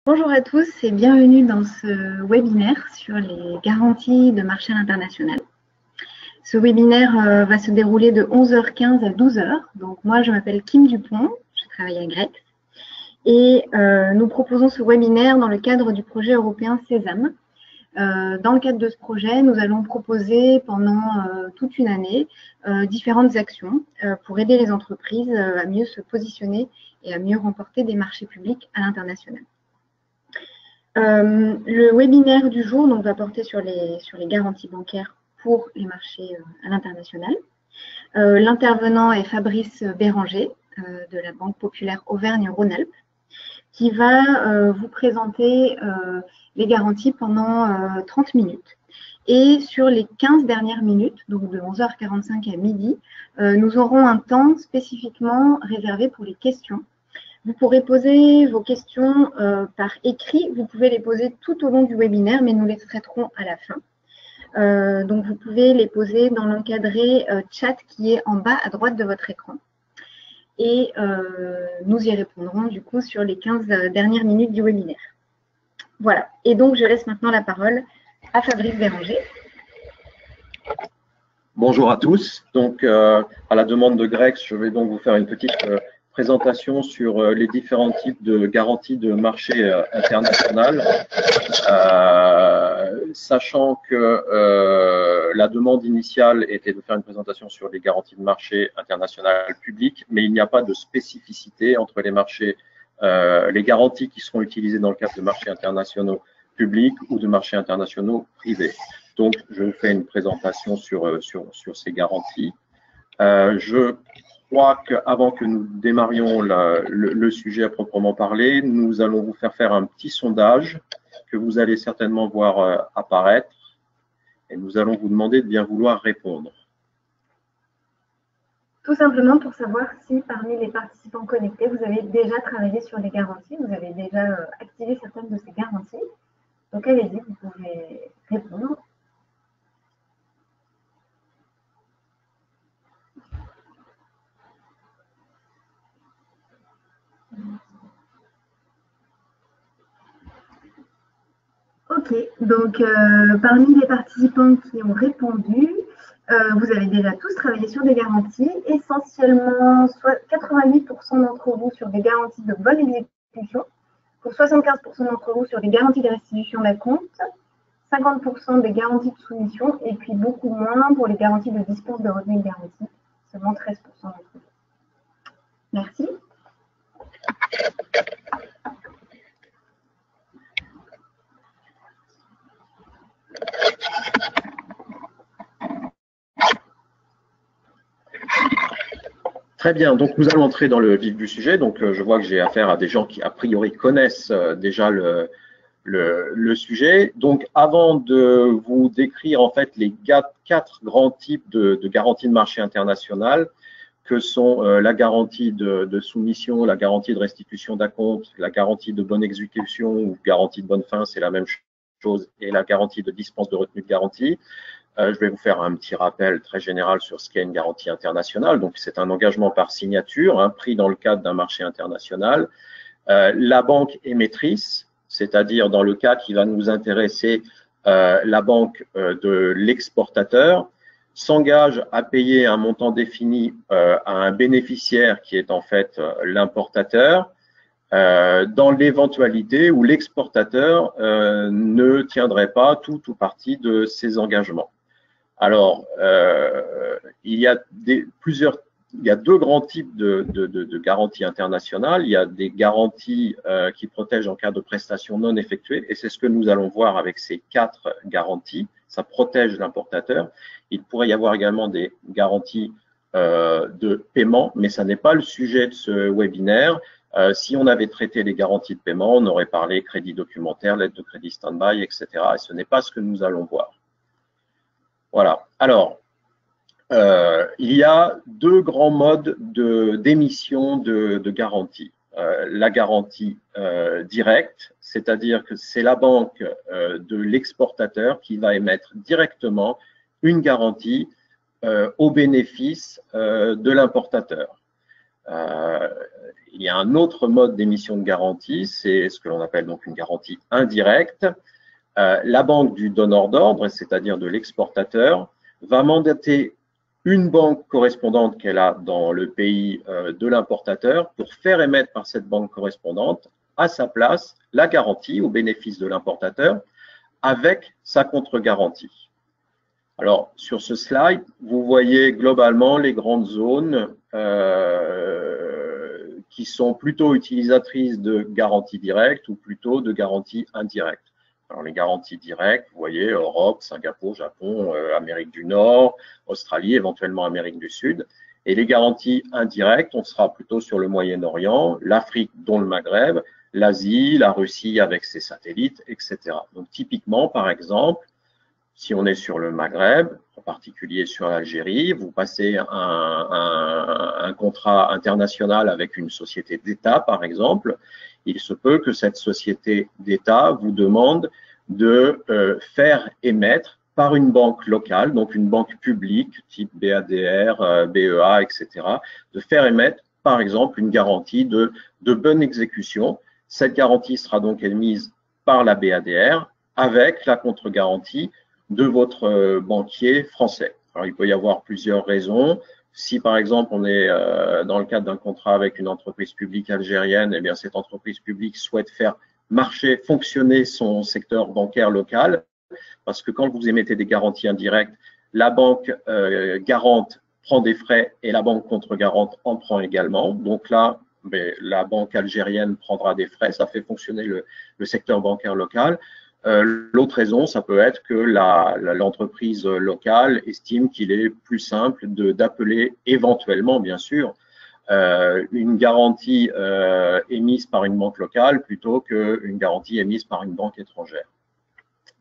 Bonjour à tous et bienvenue dans ce webinaire sur les garanties de marché à l'international. Ce webinaire va se dérouler de 11h15 à 12h. Donc moi, je m'appelle Kim Dupont, je travaille à Grex. Et nous proposons ce webinaire dans le cadre du projet européen Sésame. Dans le cadre de ce projet, nous allons proposer pendant toute une année différentes actions pour aider les entreprises à mieux se positionner et à mieux remporter des marchés publics à l'international. Le webinaire du jour va porter sur les garanties bancaires pour les marchés à l'international. L'intervenant est Fabrice Béranger de la Banque Populaire Auvergne-Rhône-Alpes qui va vous présenter les garanties pendant 30 minutes. Et sur les 15 dernières minutes, donc de 11h45 à midi, nous aurons un temps spécifiquement réservé pour les questions. Vous pourrez poser vos questions par écrit. Vous pouvez les poser tout au long du webinaire, mais nous les traiterons à la fin. Donc, vous pouvez les poser dans l'encadré chat qui est en bas à droite de votre écran. Et nous y répondrons du coup sur les 15 dernières minutes du webinaire. Voilà. Et donc, je laisse maintenant la parole à Fabrice Béranger. Bonjour à tous. Donc, à la demande de Grex, je vais donc vous faire une petite présentation sur les différents types de garanties de marché international, sachant que la demande initiale était de faire une présentation sur les garanties de marché international public, mais il n'y a pas de spécificité entre les marchés, les garanties qui seront utilisées dans le cadre de marchés internationaux publics ou de marchés internationaux privés. Donc, je vous fais une présentation sur ces garanties. Je crois qu'avant que nous démarrions le sujet à proprement parler, nous allons vous faire un petit sondage que vous allez certainement voir apparaître et nous allons vous demander de bien vouloir répondre. Tout simplement pour savoir si parmi les participants connectés, vous avez déjà travaillé sur les garanties, vous avez déjà activé certaines de ces garanties. Donc allez-y, vous pouvez répondre. Ok, donc parmi les participants qui ont répondu, vous avez déjà tous travaillé sur des garanties, essentiellement 88% d'entre vous sur des garanties de bonne exécution, pour 75% d'entre vous sur des garanties de restitution d'acompte, 50% des garanties de soumission, et puis beaucoup moins pour les garanties de dispense de revenus garantis, seulement 13% d'entre vous. Merci. Très bien, donc nous allons entrer dans le vif du sujet. Donc je vois que j'ai affaire à des gens qui a priori connaissent déjà le sujet. Donc avant de vous décrire en fait les quatre grands types de garanties de marché international, que sont la garantie de soumission, la garantie de restitution d'acompte, la garantie de bonne exécution ou garantie de bonne fin, c'est la même chose, et la garantie de dispense de retenue de garantie. Je vais vous faire un petit rappel très général sur ce qu'est une garantie internationale. Donc, c'est un engagement par signature pris dans le cadre d'un marché international. La banque émettrice, c'est-à-dire dans le cas qui va nous intéresser, la banque de l'exportateur, s'engage à payer un montant défini à un bénéficiaire qui est en fait l'importateur, dans l'éventualité où l'exportateur ne tiendrait pas tout ou partie de ses engagements. Alors, il y a deux grands types de garanties internationales. Il y a des garanties qui protègent en cas de prestations non effectuées, et c'est ce que nous allons voir avec ces quatre garanties. Ça protège l'importateur. Il pourrait y avoir également des garanties de paiement, mais ça n'est pas le sujet de ce webinaire. Si on avait traité les garanties de paiement, on aurait parlé crédit documentaire, lettre de crédit stand-by, etc. Et ce n'est pas ce que nous allons voir. Voilà. Alors, il y a deux grands modes d'émission de garantie. La garantie directe, c'est-à-dire que c'est la banque de l'exportateur qui va émettre directement une garantie au bénéfice de l'importateur. il y a un autre mode d'émission de garantie, c'est ce que l'on appelle donc une garantie indirecte. La banque du donneur d'ordre, c'est-à-dire de l'exportateur, va mandater une banque correspondante qu'elle a dans le pays de l'importateur pour faire émettre par cette banque correspondante à sa place la garantie au bénéfice de l'importateur avec sa contre-garantie. Alors, sur ce slide, vous voyez globalement les grandes zones qui sont plutôt utilisatrices de garanties directes ou plutôt de garanties indirectes. Alors, les garanties directes, vous voyez, Europe, Singapour, Japon, Amérique du Nord, Australie, éventuellement Amérique du Sud. Et les garanties indirectes, on sera plutôt sur le Moyen-Orient, l'Afrique, dont le Maghreb, l'Asie, la Russie avec ses satellites, etc. Donc, typiquement, par exemple, si on est sur le Maghreb, en particulier sur l'Algérie, vous passez un contrat international avec une société d'État, par exemple, il se peut que cette société d'État vous demande de faire émettre par une banque locale, donc une banque publique type BADR, BEA, etc., de faire émettre, par exemple, une garantie de bonne exécution. Cette garantie sera donc émise par la BADR avec la contre-garantie de votre banquier français. Alors, il peut y avoir plusieurs raisons. Si, par exemple, on est dans le cadre d'un contrat avec une entreprise publique algérienne, eh bien, cette entreprise publique souhaite faire marcher, fonctionner son secteur bancaire local, parce que quand vous émettez des garanties indirectes, la banque garante prend des frais et la banque contre-garante en prend également. Donc là, la banque algérienne prendra des frais, ça fait fonctionner le secteur bancaire local. L'autre raison, ça peut être que l'entreprise locale estime qu'il est plus simple d'appeler éventuellement, bien sûr, une garantie émise par une banque locale plutôt qu'une garantie émise par une banque étrangère.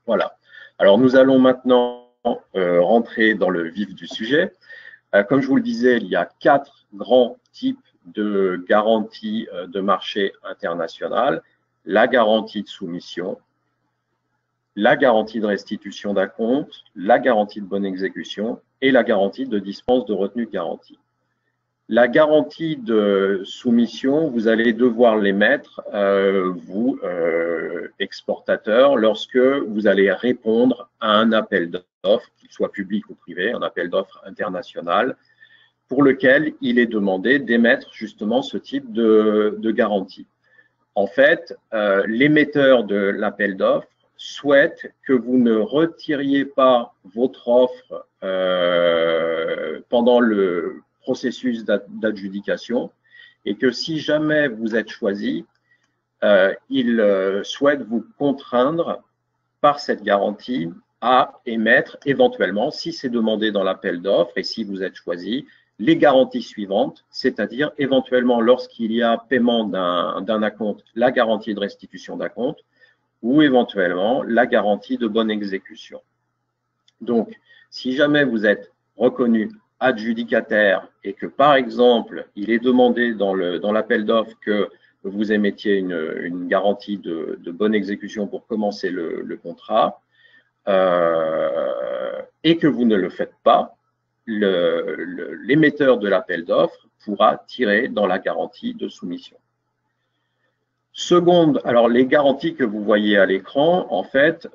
Voilà. Alors, nous allons maintenant rentrer dans le vif du sujet. Comme je vous le disais, il y a 4 grands types de garanties de marché international. La garantie de soumission, la garantie de restitution d'acompte, la garantie de bonne exécution et la garantie de dispense de retenue de garantie. La garantie de soumission, vous allez devoir l'émettre, vous, exportateurs, lorsque vous allez répondre à un appel d'offres, qu'il soit public ou privé, un appel d'offres international, pour lequel il est demandé d'émettre justement ce type de garantie. En fait, l'émetteur de l'appel d'offres souhaite que vous ne retiriez pas votre offre pendant le processus d'adjudication et que si jamais vous êtes choisi, il souhaite vous contraindre par cette garantie à émettre éventuellement, si c'est demandé dans l'appel d'offres et si vous êtes choisi, les garanties suivantes, c'est-à-dire éventuellement lorsqu'il y a paiement d'un acompte, la garantie de restitution d'acompte, ou éventuellement la garantie de bonne exécution. Donc, si jamais vous êtes reconnu adjudicataire et que, par exemple, il est demandé dans l'appel d'offres que vous émettiez une garantie de bonne exécution pour commencer le contrat et que vous ne le faites pas, l'émetteur de l'appel d'offres pourra tirer dans la garantie de soumission. Seconde, alors les garanties que vous voyez à l'écran, en fait,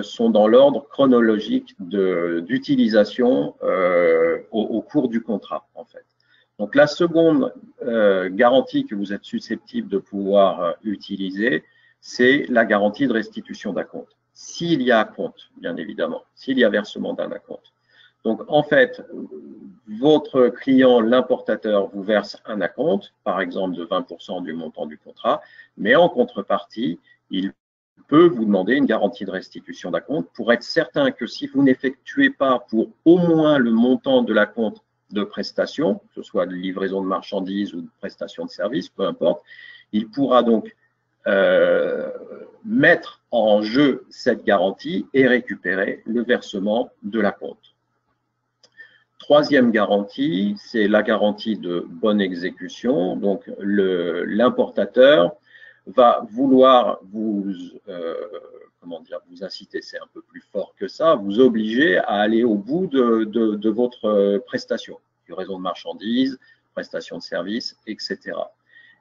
sont dans l'ordre chronologique d'utilisation au cours du contrat, en fait. Donc la seconde garantie que vous êtes susceptible de pouvoir utiliser, c'est la garantie de restitution d'acompte. S'il y a acompte, bien évidemment, s'il y a versement d'un acompte. Donc en fait, votre client, l'importateur, vous verse un acompte, par exemple de 20% du montant du contrat, mais en contrepartie, il peut vous demander une garantie de restitution d'acompte pour être certain que si vous n'effectuez pas pour au moins le montant de l'acompte de prestation, que ce soit de livraison de marchandises ou de prestation de services, peu importe, il pourra donc mettre en jeu cette garantie et récupérer le versement de l'acompte. Troisième garantie, c'est la garantie de bonne exécution. Donc, l'importateur va vouloir vous inciter, c'est un peu plus fort que ça, vous obliger à aller au bout de votre prestation, livraison de marchandises, prestation de services, etc.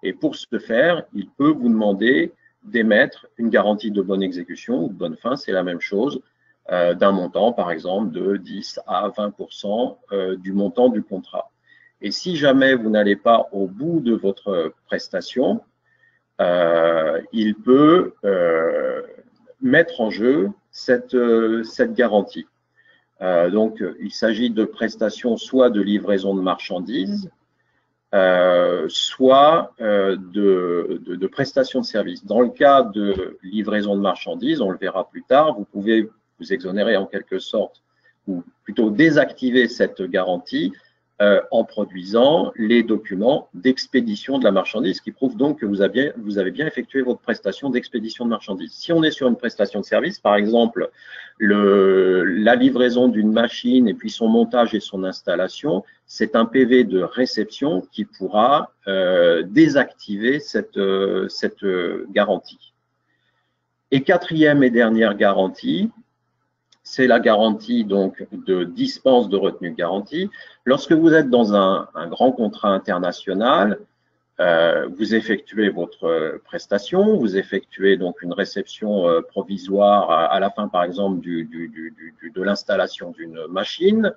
Et pour ce faire, il peut vous demander d'émettre une garantie de bonne exécution ou de bonne fin, c'est la même chose, d'un montant, par exemple, de 10 à 20% du montant du contrat. Et si jamais vous n'allez pas au bout de votre prestation, il peut mettre en jeu cette garantie. Donc, il s'agit de prestations soit de livraison de marchandises, soit de prestations de services. Dans le cas de livraison de marchandises, on le verra plus tard, vous pouvez vous exonérer en quelque sorte, ou plutôt désactiver cette garantie en produisant les documents d'expédition de la marchandise, qui prouve donc que vous avez bien effectué votre prestation d'expédition de marchandise. Si on est sur une prestation de service, par exemple, la livraison d'une machine et puis son montage et son installation, c'est un PV de réception qui pourra désactiver cette garantie. Et quatrième et dernière garantie, c'est la garantie donc de dispense de retenue de garantie. Lorsque vous êtes dans un grand contrat international, vous effectuez votre prestation, vous effectuez donc une réception provisoire à la fin, par exemple, de l'installation d'une machine.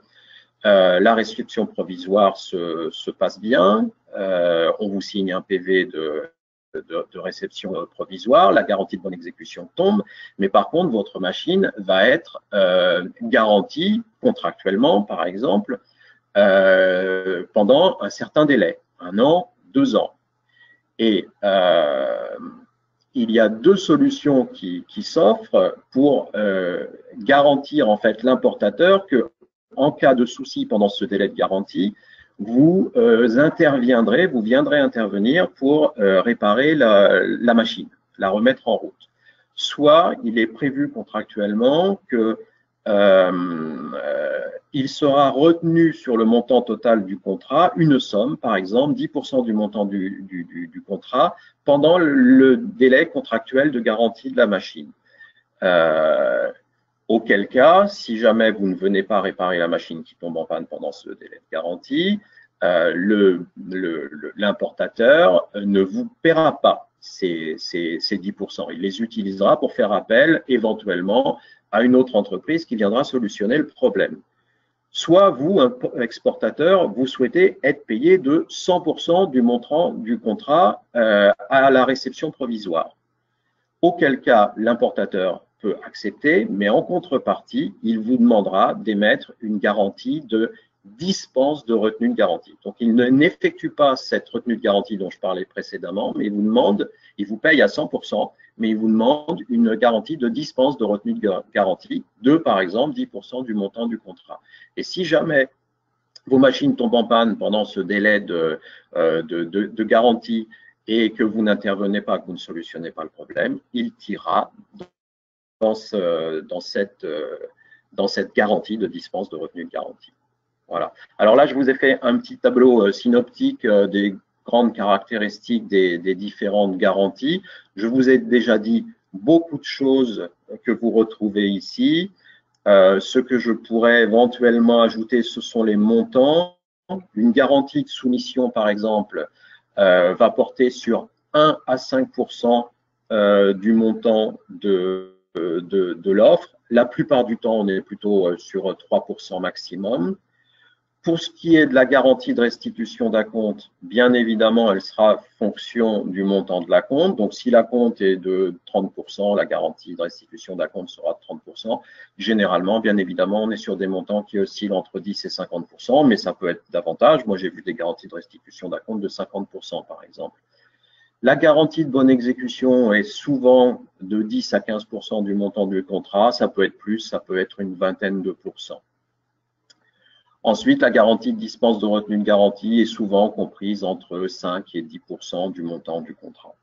La réception provisoire se passe bien, on vous signe un PV de réception provisoire, la garantie de bonne exécution tombe, mais par contre, votre machine va être garantie contractuellement, par exemple, pendant un certain délai, 1 an, 2 ans. Et il y a 2 solutions qui s'offrent pour garantir en fait l'importateur que, en cas de souci pendant ce délai de garantie, vous viendrez intervenir pour réparer la machine, la remettre en route. Soit il est prévu contractuellement que il sera retenu sur le montant total du contrat une somme, par exemple 10% du montant du contrat, pendant le délai contractuel de garantie de la machine. Auquel cas, si jamais vous ne venez pas réparer la machine qui tombe en panne pendant ce délai de garantie, l'importateur ne vous paiera pas ces 10%. Il les utilisera pour faire appel éventuellement à une autre entreprise qui viendra solutionner le problème. Soit vous, exportateur, vous souhaitez être payé de 100% du montant du contrat à la réception provisoire. Auquel cas, l'importateur peut accepter, mais en contrepartie, il vous demandera d'émettre une garantie de dispense de retenue de garantie. Donc, il n'effectue pas cette retenue de garantie dont je parlais précédemment, mais il vous paye à 100%, mais il vous demande une garantie de dispense de retenue de garantie de, par exemple, 10% du montant du contrat. Et si jamais vos machines tombent en panne pendant ce délai de garantie et que vous n'intervenez pas, que vous ne solutionnez pas le problème, il tirera dans cette garantie de dispense de retenue de garantie. Voilà. Alors là, je vous ai fait un petit tableau synoptique des grandes caractéristiques des différentes garanties. Je vous ai déjà dit beaucoup de choses que vous retrouvez ici. Ce que je pourrais éventuellement ajouter, ce sont les montants. Une garantie de soumission, par exemple, va porter sur 1 à 5% du montant de l'offre. La plupart du temps, on est plutôt sur 3% maximum. Pour ce qui est de la garantie de restitution d'acompte, bien évidemment, elle sera fonction du montant de l'acompte. Donc, si l'acompte est de 30%, la garantie de restitution d'acompte sera de 30%. Généralement, bien évidemment, on est sur des montants qui oscillent entre 10 et 50%, mais ça peut être davantage. Moi, j'ai vu des garanties de restitution d'acompte de 50%, par exemple. La garantie de bonne exécution est souvent de 10 à 15% du montant du contrat. Ça peut être plus, ça peut être une vingtaine de pourcents. Ensuite, la garantie de dispense de retenue de garantie est souvent comprise entre 5 et 10% du montant du contrat.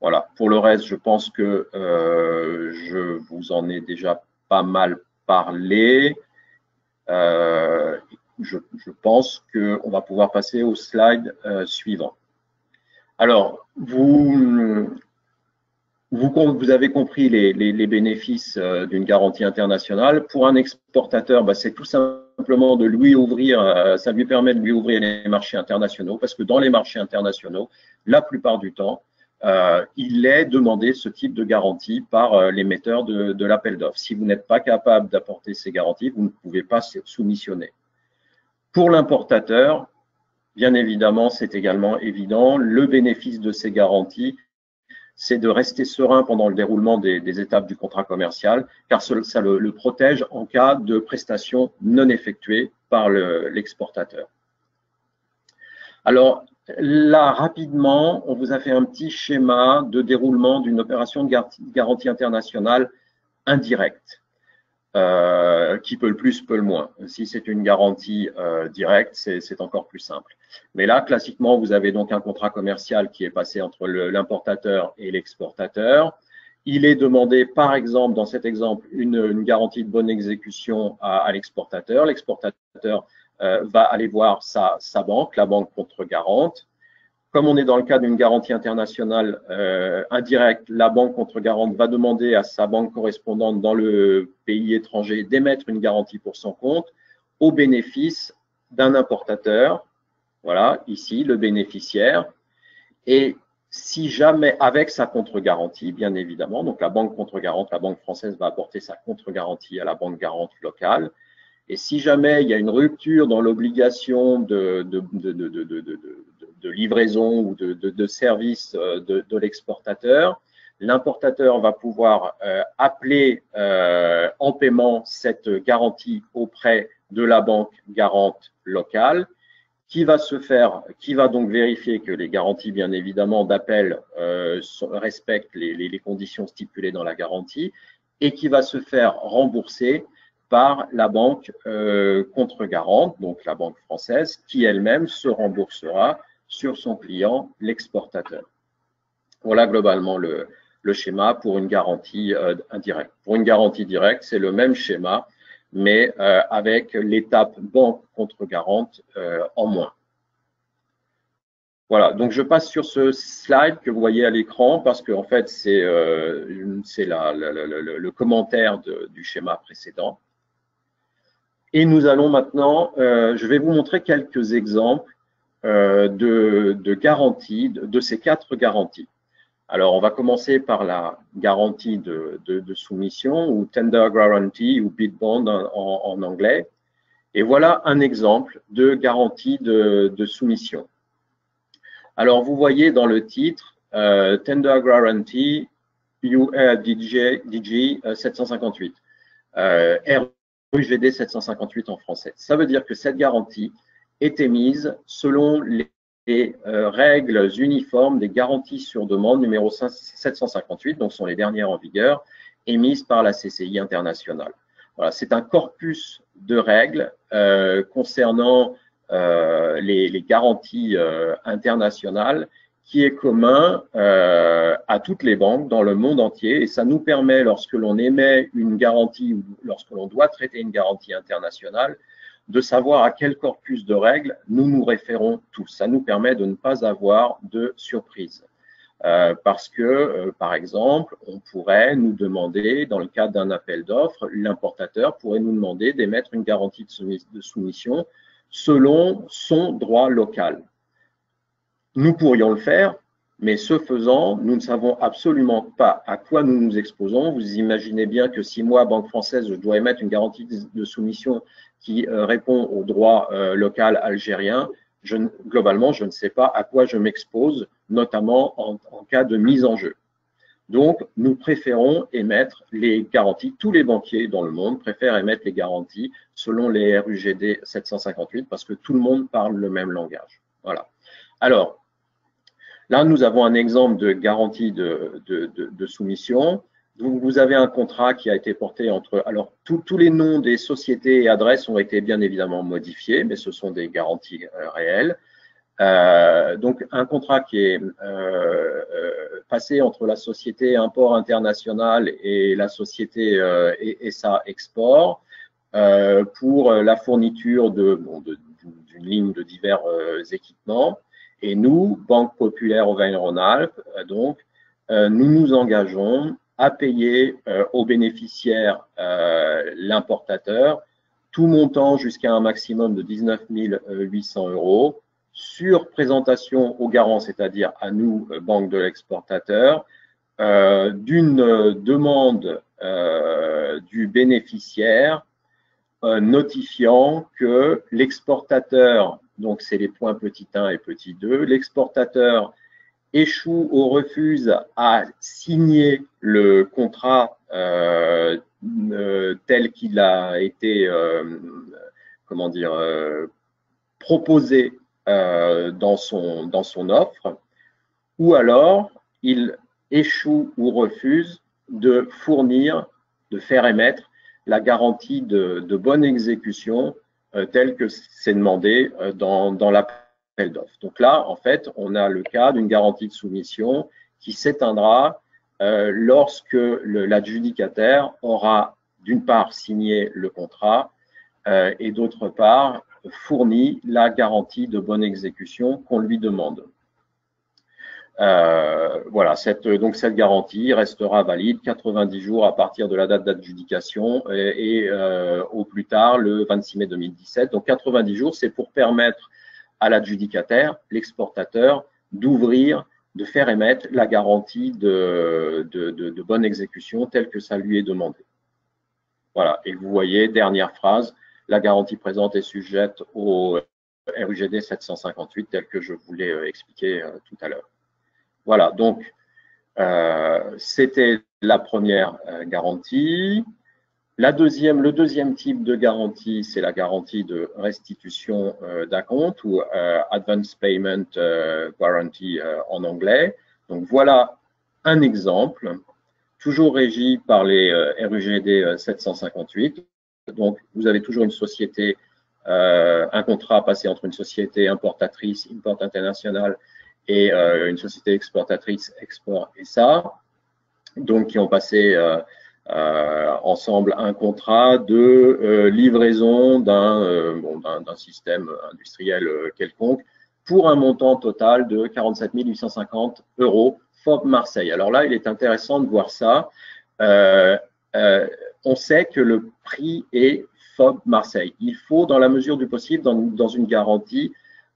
Voilà. Pour le reste, je pense que je vous en ai déjà pas mal parlé. Je pense qu'on va pouvoir passer au slide suivant. Alors, Vous avez compris les bénéfices d'une garantie internationale. Pour un exportateur, c'est tout simplement de lui ouvrir, ça lui permet de lui ouvrir les marchés internationaux, parce que dans les marchés internationaux, la plupart du temps, il est demandé ce type de garantie par l'émetteur de l'appel d'offres. Si vous n'êtes pas capable d'apporter ces garanties, vous ne pouvez pas soumissionner. Pour l'importateur, bien évidemment, c'est également évident, le bénéfice de ces garanties, c'est de rester serein pendant le déroulement des étapes du contrat commercial, car ça le protège en cas de prestations non effectuées par l'exportateur. Alors là, rapidement, on vous a fait un petit schéma de déroulement d'une opération de garantie internationale indirecte, qui peut le plus, peut le moins. Si c'est une garantie directe, c'est encore plus simple. Mais là, classiquement, vous avez donc un contrat commercial qui est passé entre l'importateur et l'exportateur. Il est demandé, par exemple, dans cet exemple, une garantie de bonne exécution à l'exportateur. L'exportateur va aller voir sa banque, la banque contre-garante. Comme on est dans le cas d'une garantie internationale indirecte, la banque contre-garante va demander à sa banque correspondante dans le pays étranger d'émettre une garantie pour son compte au bénéfice d'un importateur. Voilà, ici, le bénéficiaire. Et si jamais, avec sa contre-garantie, bien évidemment, donc la banque contre-garante, la banque française va apporter sa contre-garantie à la banque garante locale. Et si jamais il y a une rupture dans l'obligation de livraison ou de service de l'exportateur, l'importateur va pouvoir appeler en paiement cette garantie auprès de la banque garante locale, qui va donc vérifier que les garanties, bien évidemment, d'appel respectent les conditions stipulées dans la garantie, et qui va se faire rembourser par la banque contre-garante, donc la banque française, qui elle-même se remboursera sur son client, l'exportateur. Voilà globalement le schéma pour une garantie indirecte. Pour une garantie directe, c'est le même schéma, mais avec l'étape banque contre-garante en moins. Voilà, donc je passe sur ce slide que vous voyez à l'écran parce que en fait c'est le commentaire du schéma précédent. Et nous allons maintenant, je vais vous montrer quelques exemples de garanties, de ces 4 garanties. Alors, on va commencer par la garantie de soumission ou Tender Guarantee ou Bid Bond en anglais. Et voilà un exemple de garantie de soumission. Alors, vous voyez dans le titre Tender Guarantee DG 758. RUGD 758 en français. Ça veut dire que cette garantie est émise selon les règles uniformes des garanties sur demande numéro 758, donc sont les dernières en vigueur, émises par la CCI internationale. Voilà, c'est un corpus de règles concernant les garanties internationales qui est commun à toutes les banques dans le monde entier, et ça nous permet, lorsque l'on émet une garantie ou lorsque l'on doit traiter une garantie internationale, de savoir à quel corpus de règles nous nous référons tous. Ça nous permet de ne pas avoir de surprise. Parce que, par exemple, on pourrait nous demander, dans le cadre d'un appel d'offres, l'importateur pourrait nous demander d'émettre une garantie de soumission selon son droit local. Nous pourrions le faire, mais ce faisant, nous ne savons absolument pas à quoi nous nous exposons. Vous imaginez bien que si moi, Banque française, je dois émettre une garantie de soumission qui répond au droit local algérien, globalement, je ne sais pas à quoi je m'expose, notamment en cas de mise en jeu. Donc, nous préférons émettre les garanties, tous les banquiers dans le monde préfèrent émettre les garanties selon les RUGD 758 parce que tout le monde parle le même langage. Voilà. Alors, là, nous avons un exemple de garantie de soumission. Donc, vous avez un contrat qui a été porté entre… Alors, tous les noms des sociétés et adresses ont été bien évidemment modifiés, mais ce sont des garanties réelles. Donc, un contrat qui est passé entre la société Import International et la société ESA Export pour la fourniture d'une ligne de divers équipements. Et nous, Banque Populaire Auvergne-Rhône-Alpes, donc, nous nous engageons à payer aux bénéficiaires l'importateur tout montant jusqu'à un maximum de 19 800 € sur présentation au garant, c'est-à-dire à nous, banque de l'exportateur, d'une demande du bénéficiaire notifiant que l'exportateur, donc c'est les points petit 1 et petit 2, l'exportateur échoue ou refuse à signer le contrat tel qu'il a été comment dire, proposé dans son offre, ou alors il échoue ou refuse de fournir, de faire émettre la garantie de bonne exécution telle que c'est demandé dans l'appel d'offres. Donc là, en fait, on a le cas d'une garantie de soumission qui s'éteindra lorsque l'adjudicataire aura d'une part signé le contrat et d'autre part fourni la garantie de bonne exécution qu'on lui demande. Voilà, donc cette garantie restera valide 90 jours à partir de la date d'adjudication et au plus tard le 26 mai 2017. Donc 90 jours, c'est pour permettre à l'adjudicataire, l'exportateur, d'ouvrir, de faire émettre la garantie de bonne exécution telle que ça lui est demandé. Voilà, et vous voyez, dernière phrase, la garantie présente est sujette au RUGD 758 tel que je vous l'ai expliqué tout à l'heure. Voilà, donc c'était la première garantie. Le deuxième type de garantie, c'est la garantie de restitution d'acompte ou Advance Payment Guarantee en anglais. Donc voilà un exemple, toujours régi par les RUGD 758. Donc vous avez toujours une société, un contrat passé entre une société importatrice, Import International, et une société exportatrice, Export SA, donc qui ont passé ensemble un contrat de livraison d'un système industriel quelconque pour un montant total de 47 850 € FOB Marseille. Alors là, il est intéressant de voir ça. On sait que le prix est FOB Marseille. Il faut, dans la mesure du possible, dans une garantie,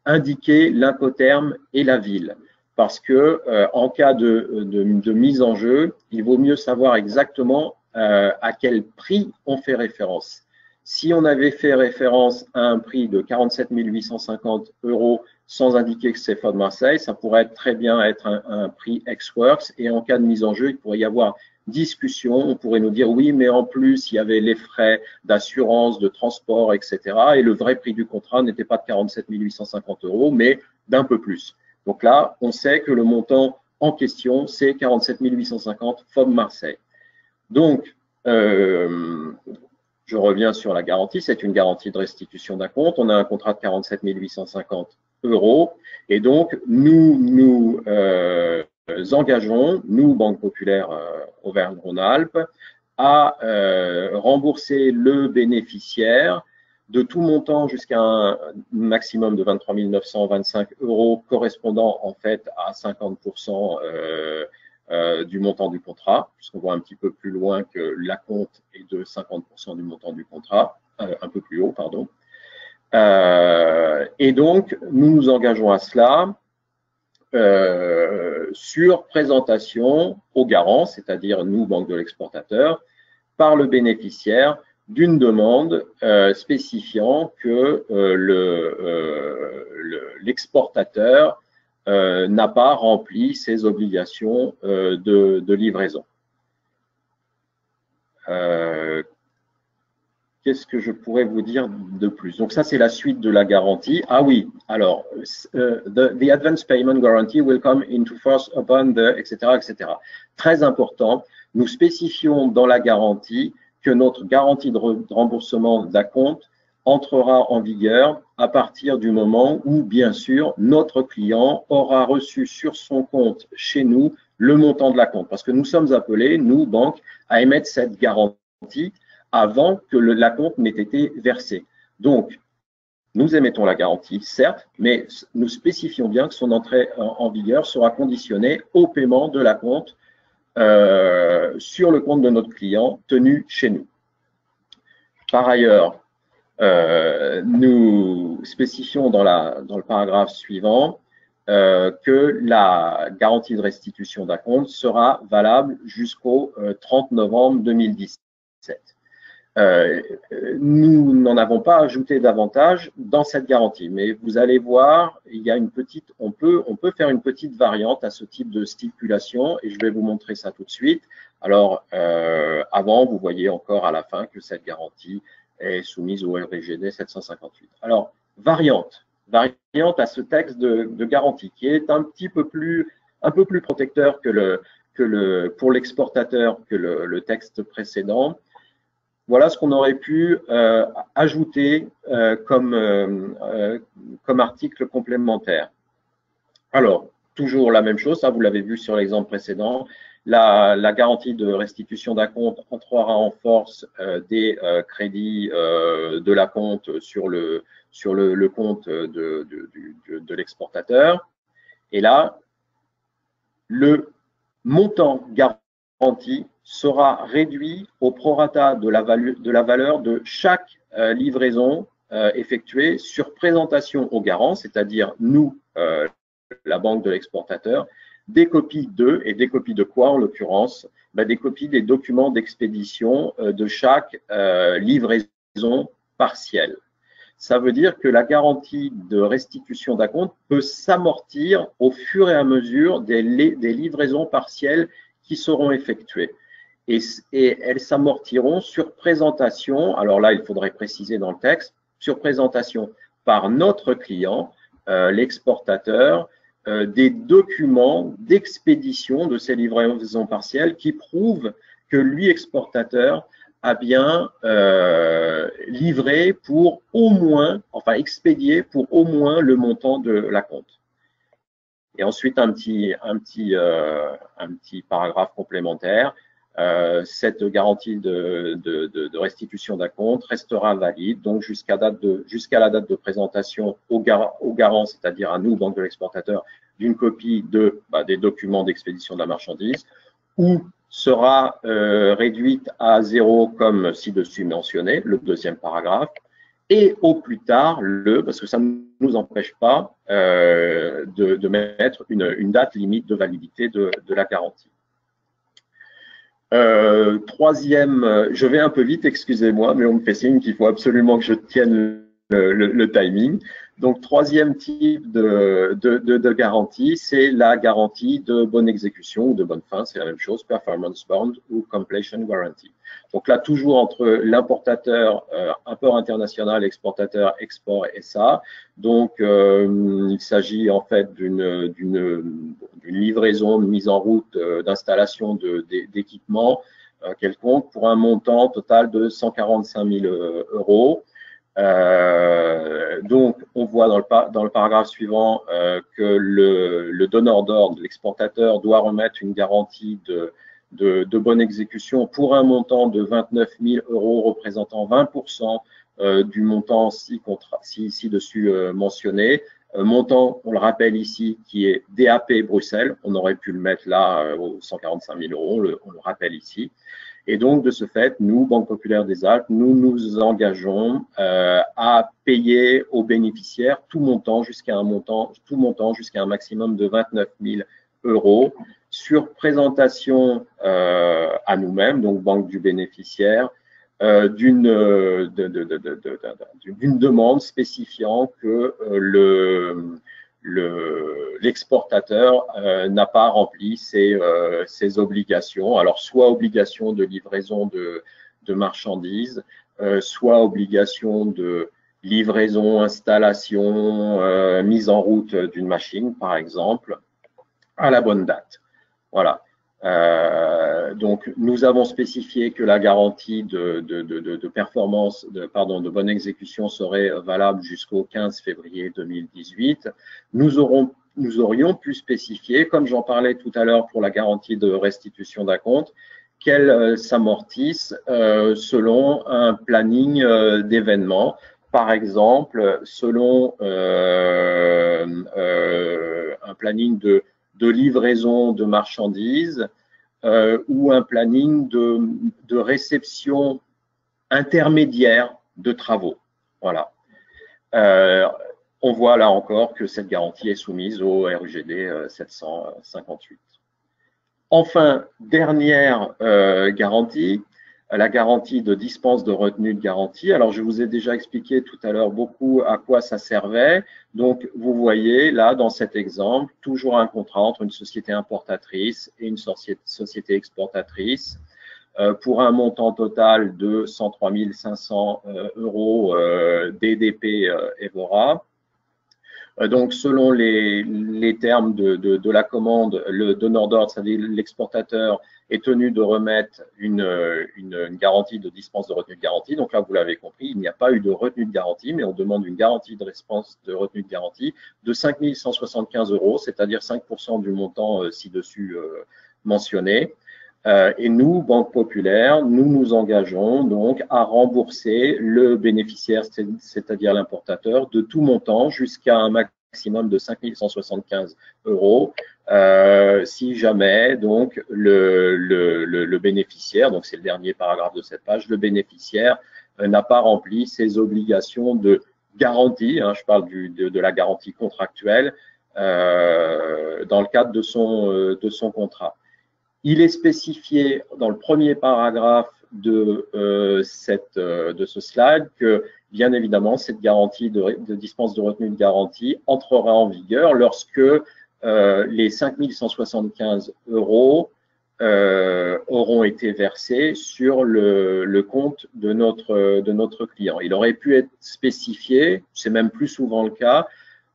indiquer l'incoterm et la ville. Parce que en cas de mise en jeu, il vaut mieux savoir exactement à quel prix on fait référence. Si on avait fait référence à un prix de 47 850 € sans indiquer que c'est FOB Marseille, ça pourrait très bien être un prix ex-works, et en cas de mise en jeu, il pourrait y avoir discussion, on pourrait nous dire oui, mais en plus, il y avait les frais d'assurance, de transport, etc. Et le vrai prix du contrat n'était pas de 47 850 €, mais d'un peu plus. Donc là, on sait que le montant en question, c'est 47 850 FOB Marseille. Donc, je reviens sur la garantie, c'est une garantie de restitution d'acompte. On a un contrat de 47 850 €, et donc nous engageons, nous, Banque Populaire Auvergne-Rhône-Alpes, à rembourser le bénéficiaire de tout montant jusqu'à un maximum de 23 925 € correspondant en fait à 50% du montant du contrat, puisqu'on voit un petit peu plus loin que l'acompte est de 50% du montant du contrat, un peu plus haut, pardon. Et donc, nous nous engageons à cela sur présentation au garant, c'est-à-dire nous, Banque de l'exportateur, par le bénéficiaire d'une demande spécifiant que l'exportateur n'a pas rempli ses obligations de livraison. Qu'est-ce que je pourrais vous dire de plus? Donc ça, c'est la suite de la garantie. Ah oui, alors, the advance payment guarantee will come into force upon the, etc., etc. Très important, nous spécifions dans la garantie que notre garantie de remboursement d'acompte entrera en vigueur à partir du moment où, bien sûr, notre client aura reçu sur son compte chez nous le montant de l'acompte. Parce que nous sommes appelés, nous, banque, à émettre cette garantie avant que l'acompte n'ait été versé. Donc, nous émettons la garantie, certes, mais nous spécifions bien que son entrée en vigueur sera conditionnée au paiement de l'acompte sur le compte de notre client tenu chez nous. Par ailleurs, nous spécifions dans le paragraphe suivant que la garantie de restitution d'acompte sera valable jusqu'au 30 novembre 2017. Nous n'en avons pas ajouté davantage dans cette garantie, mais vous allez voir, il y a on peut faire une petite variante à ce type de stipulation et je vais vous montrer ça tout de suite. Alors, avant, vous voyez encore à la fin que cette garantie est soumise au RGD 758. Alors, variante à ce texte de garantie qui est un peu plus protecteur pour l'exportateur que le texte précédent. Voilà ce qu'on aurait pu ajouter comme article complémentaire. Alors, toujours la même chose, ça vous l'avez vu sur l'exemple précédent, la garantie de restitution d'acompte entrera en force des crédits de l'acompte sur le compte de l'exportateur. Et là, le montant garanti sera réduit au prorata de la valeur de chaque livraison effectuée sur présentation au garant, c'est-à-dire nous, la banque de l'exportateur, des copies et des copies de quoi en l'occurrence? Des copies des documents d'expédition de chaque livraison partielle. Ça veut dire que la garantie de restitution d'acompte peut s'amortir au fur et à mesure des livraisons partielles qui seront effectuées. Et elles s'amortiront sur présentation, alors là, il faudrait préciser dans le texte, sur présentation par notre client, l'exportateur, des documents d'expédition de ces livraisons partielles qui prouvent que lui, exportateur, a bien livré pour au moins, enfin expédié pour au moins le montant de l'acompte. Et ensuite, un petit paragraphe complémentaire. Cette garantie de restitution d'acompte restera valide donc jusqu'à la date de présentation au garant, c'est-à-dire à nous, banque de l'exportateur, d'une copie des documents d'expédition de la marchandise, ou sera réduite à 0 comme ci-dessus mentionné, le deuxième paragraphe, et au plus tard, parce que ça ne nous empêche pas de mettre une date limite de validité de la garantie. Troisième, je vais un peu vite, excusez-moi, mais on me fait signe qu'il faut absolument que je tienne le timing. Donc, troisième type de garantie, c'est la garantie de bonne exécution ou de bonne fin, c'est la même chose, performance bond ou completion guarantee. Donc là, toujours entre l'importateur, import international, exportateur, export SA. Donc, il s'agit en fait d'une livraison, de mise en route, d'installation d'équipements quelconque pour un montant total de 145 000 €. Donc, on voit dans le paragraphe suivant que le donneur d'ordre, l'exportateur, doit remettre une garantie de bonne exécution pour un montant de 29 000 € représentant 20% du montant ci-dessus mentionné. Montant, on le rappelle ici, qui est DAP Bruxelles. On aurait pu le mettre là aux 145 000 €, on le rappelle ici. Et donc, de ce fait, nous, Banque Populaire des Alpes, nous nous engageons à payer aux bénéficiaires tout montant jusqu'à un maximum de 29 000 € sur présentation à nous-mêmes, donc banque du bénéficiaire, d'une demande spécifiant que l'exportateur n'a pas rempli ses obligations. Alors, soit obligation de livraison de marchandises, soit obligation de livraison, installation, mise en route d'une machine, par exemple, à la bonne date. Voilà. Donc, nous avons spécifié que la garantie de performance, de bonne exécution serait valable jusqu'au 15 février 2018. Nous aurions pu spécifier, comme j'en parlais tout à l'heure pour la garantie de restitution d'acompte, qu'elle s'amortisse selon un planning d'événements. par exemple, selon un planning de livraison de marchandises ou un planning de réception intermédiaire de travaux. Voilà. On voit là encore que cette garantie est soumise au RGD 758. Enfin, dernière garantie, la garantie de dispense de retenue de garantie. Alors, je vous ai déjà expliqué tout à l'heure beaucoup à quoi ça servait. Donc, vous voyez là, dans cet exemple, toujours un contrat entre une société importatrice et une société exportatrice pour un montant total de 103 500 euros DDP Evora. Donc, selon les termes de la commande, le donneur d'ordre, c'est-à-dire l'exportateur, est tenu de remettre une garantie de dispense de retenue de garantie. Donc là, vous l'avez compris, il n'y a pas eu de retenue de garantie, mais on demande une garantie de dispense de retenue de garantie de 5 175 euros, c'est-à-dire 5% du montant ci-dessus mentionné. Et nous, Banque Populaire, nous nous engageons donc à rembourser le bénéficiaire, c'est-à-dire l'importateur, de tout montant jusqu'à un maximum de 5 175 euros si jamais donc le bénéficiaire, donc c'est le dernier paragraphe de cette page, le bénéficiaire n'a pas rempli ses obligations de garantie, je parle de la garantie contractuelle dans le cadre de son contrat. Il est spécifié dans le premier paragraphe de ce slide que, bien évidemment, cette garantie de dispense de retenue de garantie entrera en vigueur lorsque les 5 175 euros auront été versés sur le compte de notre client. Il aurait pu être spécifié, c'est même plus souvent le cas,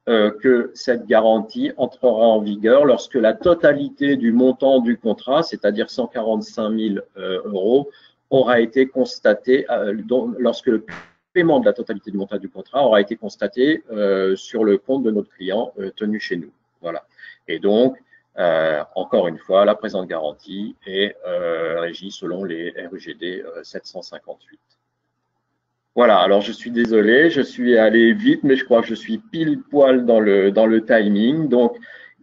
que cette garantie entrera en vigueur lorsque la totalité du montant du contrat, c'est-à-dire 145 000 euros, aura été constatée, lorsque le paiement de la totalité du montant du contrat aura été constaté sur le compte de notre client tenu chez nous. Voilà. Et donc, encore une fois, la présente garantie est régie selon les RGD 758. Voilà, alors je suis désolé, je suis allé vite, mais je crois que je suis pile poil dans le timing. Donc,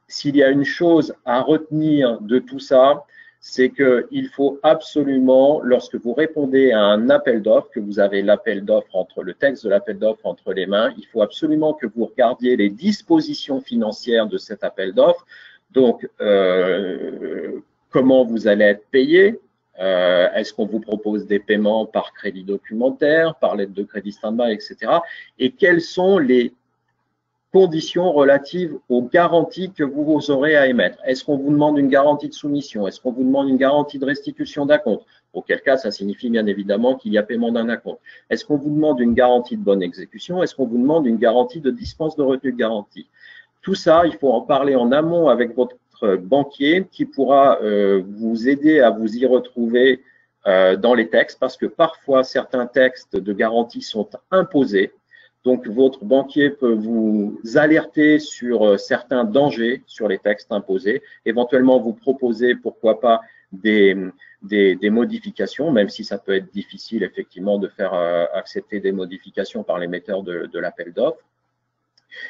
s'il y a une chose à retenir de tout ça, c'est qu'il faut absolument, lorsque vous répondez à un appel d'offres, que vous avez l'appel d'offres le texte de l'appel d'offres entre les mains, il faut absolument que vous regardiez les dispositions financières de cet appel d'offres. Donc, comment vous allez être payé? Est-ce qu'on vous propose des paiements par crédit documentaire, par lettre de crédit stand-by, etc. Et quelles sont les conditions relatives aux garanties que vous aurez à émettre? Est-ce qu'on vous demande une garantie de soumission? Est-ce qu'on vous demande une garantie de restitution d'acompte? Auquel cas, ça signifie bien évidemment qu'il y a paiement d'un acompte. Est-ce qu'on vous demande une garantie de bonne exécution? Est-ce qu'on vous demande une garantie de dispense de retenue de garantie? Tout ça, il faut en parler en amont avec votre banquier qui pourra vous aider à vous y retrouver dans les textes, parce que parfois certains textes de garantie sont imposés. Donc votre banquier peut vous alerter sur certains dangers sur les textes imposés, éventuellement vous proposer pourquoi pas des modifications, même si ça peut être difficile effectivement de faire accepter des modifications par l'émetteur de l'appel d'offres.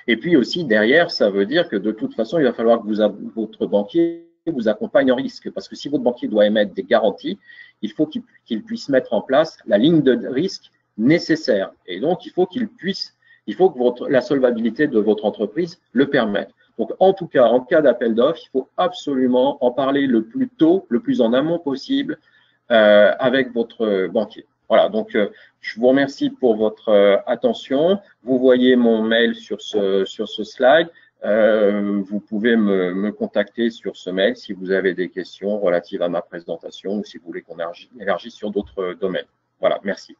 Et puis aussi, derrière, ça veut dire que de toute façon, il va falloir que votre banquier vous accompagne en risque. Parce que si votre banquier doit émettre des garanties, il faut qu'il puisse mettre en place la ligne de risque nécessaire. Et donc, il faut que la solvabilité de votre entreprise le permette. Donc, en tout cas, en cas d'appel d'offres, il faut absolument en parler le plus tôt, le plus en amont possible avec votre banquier. Voilà, donc je vous remercie pour votre attention. Vous voyez mon mail sur ce slide. Vous pouvez me contacter sur ce mail si vous avez des questions relatives à ma présentation ou si vous voulez qu'on élargisse sur d'autres domaines. Voilà, merci.